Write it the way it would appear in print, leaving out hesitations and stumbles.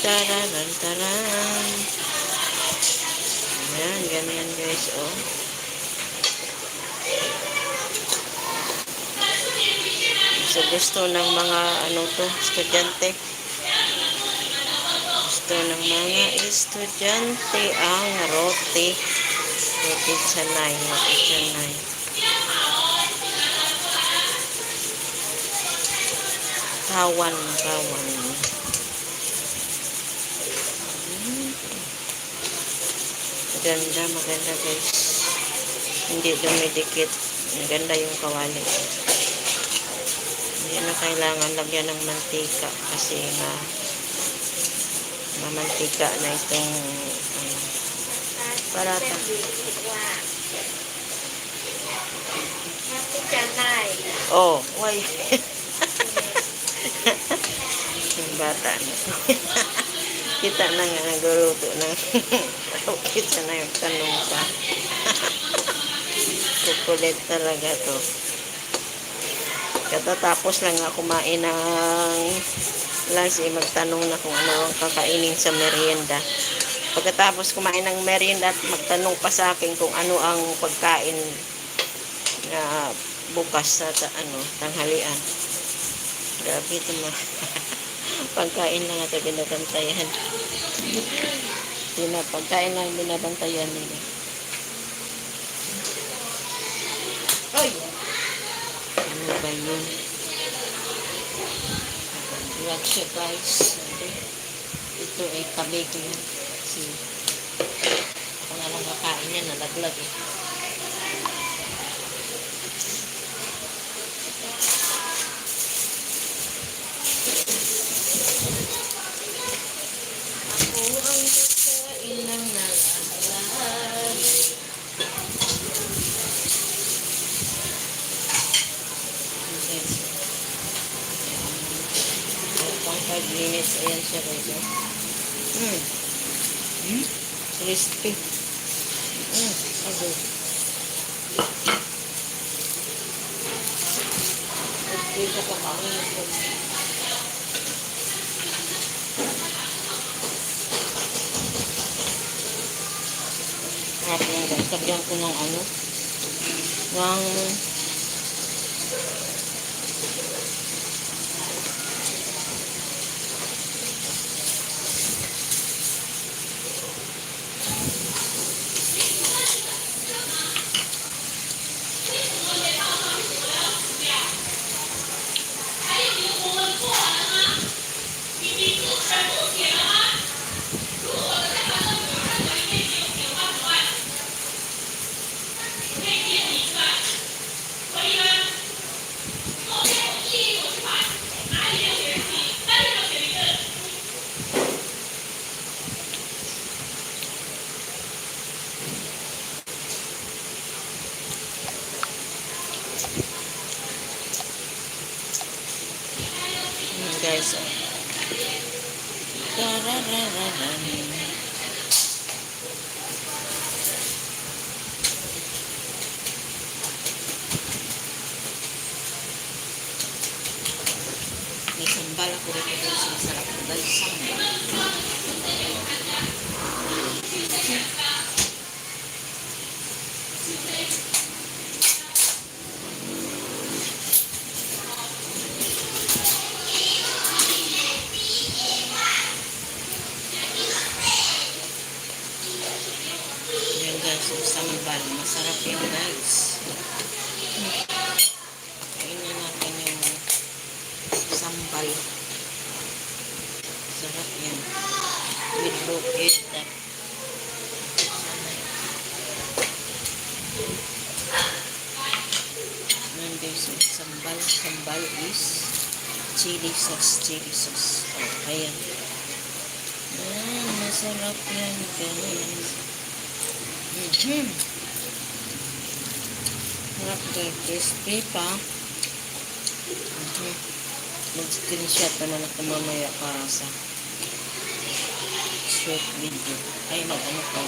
Tararan, taran. Ayan, ganyan guys, oh. So, gusto ng mga, estudyante. Gusto ng mga estudyante ang roti. Roti canay, roti canay. Kawan, kawan. Maganda, maganda guys. Hindi dumidikit. Maganda yung kawali. Hindi na kailangan lagyan ng mantika kasi nga mamantika na itong parata. Oh, why? Yung bata na. Kita na nga naguluto ng kita na yung tanong pa. Kukulit talaga to. Katatapos lang nga kumain ng lunch, magtanong na kung ano ang kakainin sa merienda. Pagkatapos kumain ng merienda at magtanong pa sa akin kung ano ang pagkain na bukas sa tanghalian. Grabe ito pagkain lang ito binabantayan. Pagkain lang binabantayan nila. Oy! Ano ba yun? Vlog siya guys. Ito ay tabi ko yan. Kasi ako na lang kakain yan, nalaglag eh. Pang 5 minutes, ayan siya guys. Crispy. Ado. Ito pa kami. Harap lang guys. Tagyan ko ng guys. May sambal ako rin ito. Masarap ko guys. Sambal. Sambal. Masarap yun guys. Kainin natin yung sambal. Sarap yan. With bukit. Nandun sambal. Sambal is chili sauce. Chili sauce. Oh, ayan. Masarap yan guys. Harap guys, crispy pa. Mag-screenshot naman ako mamaya para sa short video. Ay, mag-ano pa.